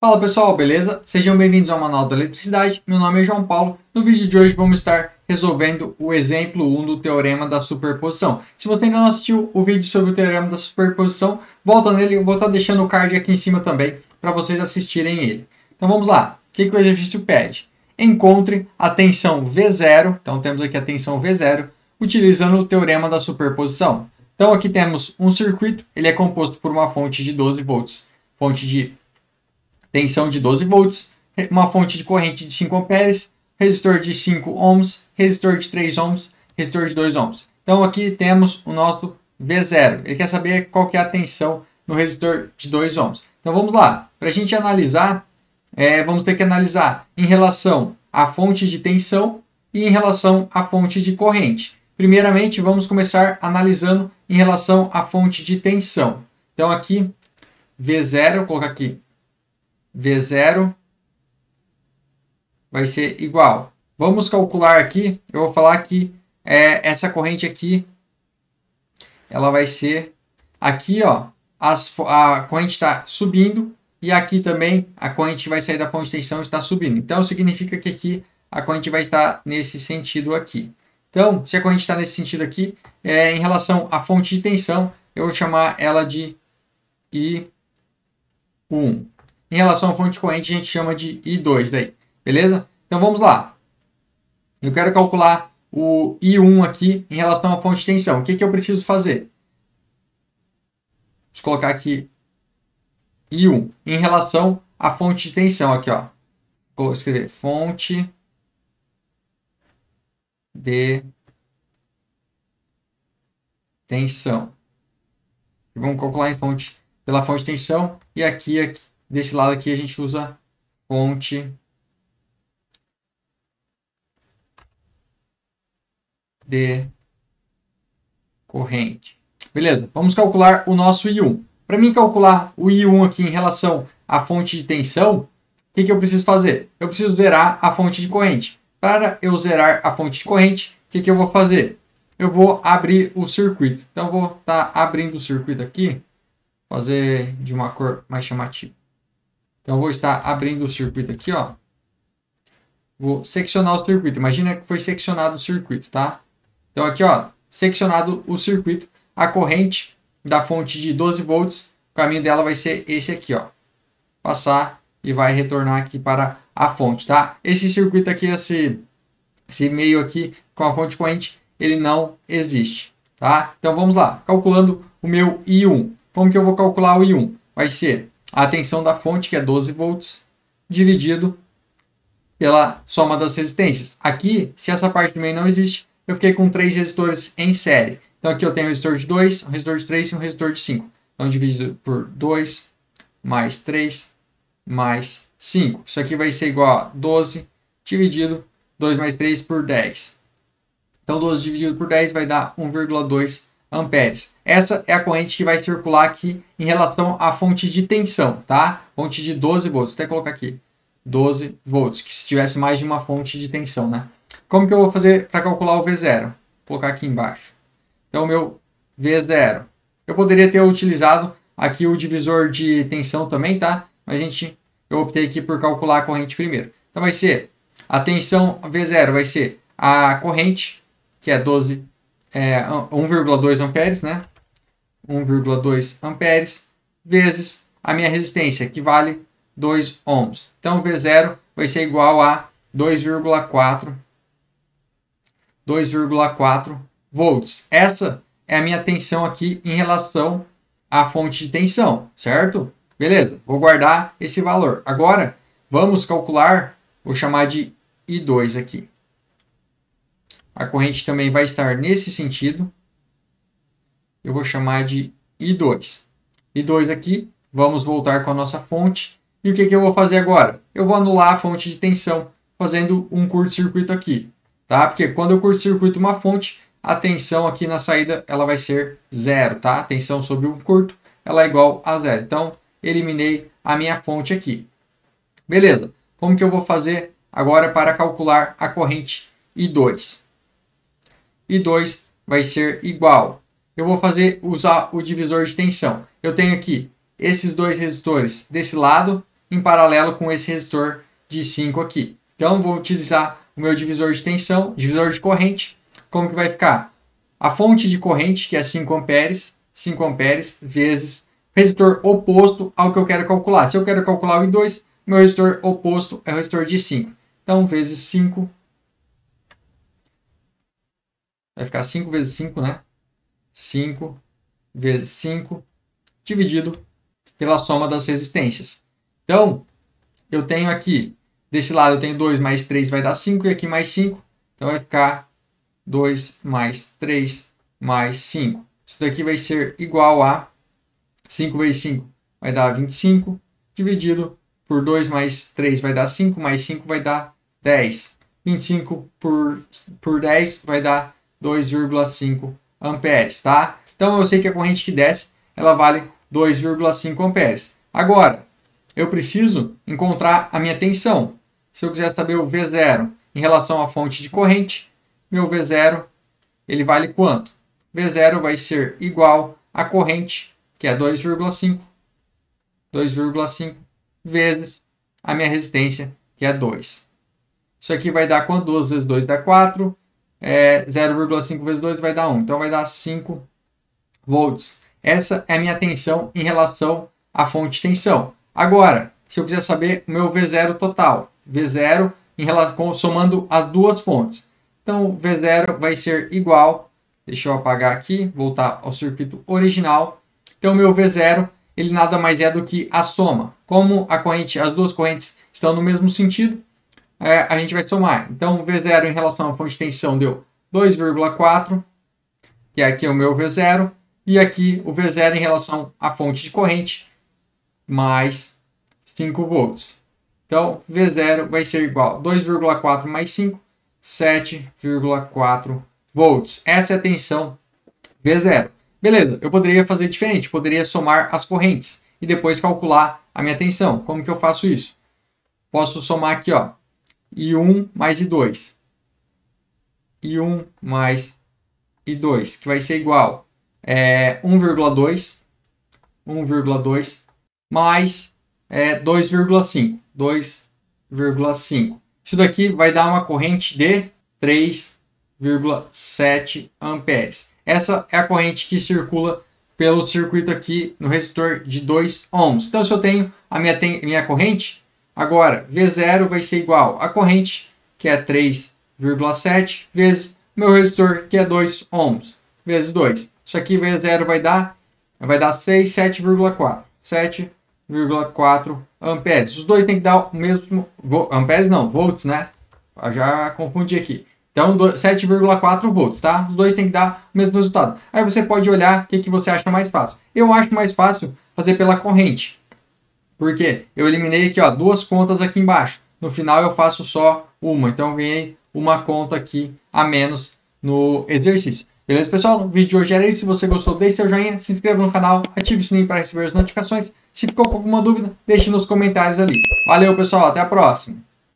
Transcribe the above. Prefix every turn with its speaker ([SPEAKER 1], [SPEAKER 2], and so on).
[SPEAKER 1] Fala pessoal, beleza? Sejam bem-vindos ao Manual da Eletricidade. Meu nome é João Paulo. No vídeo de hoje vamos estar resolvendo o exemplo 1 do Teorema da Superposição. Se você ainda não assistiu o vídeo sobre o Teorema da Superposição, volta nele, eu vou estar deixando o card aqui em cima também para vocês assistirem ele. Então vamos lá. O que o exercício pede? Encontre a tensão V0, então temos aqui a tensão V0, utilizando o Teorema da Superposição. Então aqui temos um circuito, ele é composto por uma fonte de 12 volts, fonte de tensão de 12 volts, uma fonte de corrente de 5 amperes, resistor de 5 ohms, resistor de 3 ohms, resistor de 2 ohms. Então aqui temos o nosso V0. Ele quer saber qual que é a tensão no resistor de 2 ohms. Então vamos lá. Para a gente analisar, vamos ter que analisar em relação à fonte de tensão e em relação à fonte de corrente. Primeiramente, vamos começar analisando em relação à fonte de tensão. Então aqui, V0, vou colocar aqui, V0 vai ser igual. Vamos calcular aqui, eu vou falar que essa corrente aqui, ela vai ser, aqui ó, a corrente está subindo e aqui também a corrente vai sair da fonte de tensão e está subindo. Então significa que aqui a corrente vai estar nesse sentido aqui. Então, se a corrente está nesse sentido aqui, em relação à fonte de tensão, eu vou chamar ela de I1. Em relação à fonte de corrente, a gente chama de I2 daí, beleza? Então vamos lá. Eu quero calcular o I1 aqui em relação à fonte de tensão. O que eu preciso fazer? Vou colocar aqui I1 em relação à fonte de tensão aqui, ó. Vou escrever fonte de tensão. E vamos calcular pela fonte de tensão e aqui desse lado aqui a gente usa fonte de corrente. Beleza, vamos calcular o nosso I1. Para mim calcular o I1 aqui em relação à fonte de tensão, o que eu preciso fazer? Eu preciso zerar a fonte de corrente. Para eu zerar a fonte de corrente, o que eu vou fazer? Eu vou abrir o circuito. Então eu vou estar abrindo o circuito aqui, fazer de uma cor mais chamativa. Então, eu vou estar abrindo o circuito aqui, ó. Vou seccionar o circuito. Imagina que foi seccionado o circuito, tá? Então, aqui, ó, seccionado o circuito, a corrente da fonte de 12 volts, o caminho dela vai ser esse aqui, ó. Passar e vai retornar aqui para a fonte, tá? Esse circuito aqui, esse meio aqui com a fonte de corrente, ele não existe, tá? Então, vamos lá. Calculando o meu I1. Como que eu vou calcular o I1? Vai ser a tensão da fonte, que é 12 volts, dividido pela soma das resistências. Aqui, se essa parte do meio não existe, eu fiquei com 3 resistores em série. Então, aqui eu tenho um resistor de 2, um resistor de 3 e um resistor de 5. Então, dividido por 2, mais 3, mais 5. Isso aqui vai ser igual a 12, dividido 2 mais 3 por 10. Então, 12 dividido por 10 vai dar 1,2 amperes. Essa é a corrente que vai circular aqui em relação à fonte de tensão, tá? Fonte de 12 volts. Vou até colocar aqui 12 volts, que se tivesse mais de uma fonte de tensão, né? Como que eu vou fazer para calcular o V0? Vou colocar aqui embaixo. Então, o meu V0. Eu poderia ter utilizado aqui o divisor de tensão também, tá? Mas eu optei aqui por calcular a corrente primeiro. Então, vai ser a tensão V0, vai ser a corrente, que é 1,2 amperes, né? 1,2 amperes vezes a minha resistência, que vale 2 ohms. Então, V0 vai ser igual a 2,4 volts. Essa é a minha tensão aqui em relação à fonte de tensão, certo? Beleza, vou guardar esse valor. Agora, vamos calcular, vou chamar de I2 aqui. A corrente também vai estar nesse sentido. Eu vou chamar de I2. I2 aqui, vamos voltar com a nossa fonte. E o que eu vou fazer agora? Eu vou anular a fonte de tensão, fazendo um curto-circuito aqui. Tá? Porque quando eu curto-circuito uma fonte, a tensão aqui na saída ela vai ser zero. Tá? A tensão sobre um curto ela é igual a zero. Então, eliminei a minha fonte aqui. Beleza. Como que eu vou fazer agora para calcular a corrente I2? I2 vai ser igual. Eu vou usar o divisor de tensão. Eu tenho aqui esses dois resistores desse lado em paralelo com esse resistor de 5 aqui. Então, vou utilizar o meu divisor de tensão, divisor de corrente. Como que vai ficar? A fonte de corrente, que é 5 amperes vezes o resistor oposto ao que eu quero calcular. Se eu quero calcular o I2, meu resistor oposto é o resistor de 5. Então, vezes 5. Vai ficar 5 vezes 5, né? 5 vezes 5 dividido pela soma das resistências. Então, eu tenho aqui, desse lado eu tenho 2 mais 3 vai dar 5 e aqui mais 5. Então, vai ficar 2 mais 3 mais 5. Isso daqui vai ser igual a 5 vezes 5 vai dar 25, dividido por 2 mais 3 vai dar 5, mais 5 vai dar 10. 25 por 10 vai dar 2,5 amperes, tá? Então, eu sei que a corrente que desce, ela vale 2,5 amperes. Agora, eu preciso encontrar a minha tensão. Se eu quiser saber o V0 em relação à fonte de corrente, meu V0, ele vale quanto? V0 vai ser igual à corrente, que é 2,5 vezes a minha resistência, que é 2. Isso aqui vai dar quanto? 2 vezes 2 dá 4. 0,5 vezes 2 vai dar 1. Então, vai dar 5 volts. Essa é a minha tensão em relação à fonte de tensão. Agora, se eu quiser saber o meu V0 total, V0 em relação, somando as duas fontes. Então, V0 vai ser igual, deixa eu apagar aqui, voltar ao circuito original. Então, o meu V0, ele nada mais é do que a soma. Como as duas correntes estão no mesmo sentido, a gente vai somar. Então, o V0 em relação à fonte de tensão deu 2,4, que aqui é o meu V0, e aqui o V0 em relação à fonte de corrente, mais 5 volts. Então, V0 vai ser igual a 2,4 mais 5, 7,4 volts. Essa é a tensão V0. Beleza, eu poderia fazer diferente, poderia somar as correntes e depois calcular a minha tensão. Como que eu faço isso? Posso somar aqui, ó, I1 mais I2. I1 mais I2, que vai ser igual a 1,2 mais 2,5. 2,5. Isso daqui vai dar uma corrente de 3,7 amperes. Essa é a corrente que circula pelo circuito aqui no resistor de 2 ohms. Então, se eu tenho a minha corrente, agora V0 vai ser igual a corrente, que é 3,7, vezes meu resistor, que é 2 ohms, vezes 2. Isso aqui, V0 vai dar 6, 7,4. 7,4 amperes. Os dois têm que dar o mesmo... Amperes não, volts, né? Eu já confundi aqui. Então, 7,4 volts, tá? Os dois têm que dar o mesmo resultado. Aí você pode olhar o que você acha mais fácil. Eu acho mais fácil fazer pela corrente. Porque eu eliminei aqui, ó, duas contas aqui embaixo. No final eu faço só uma. Então eu ganhei uma conta aqui a menos no exercício. Beleza, pessoal? O vídeo de hoje era isso. Se você gostou, deixe seu joinha, se inscreva no canal, ative o sininho para receber as notificações. Se ficou com alguma dúvida, deixe nos comentários ali. Valeu, pessoal. Até a próxima.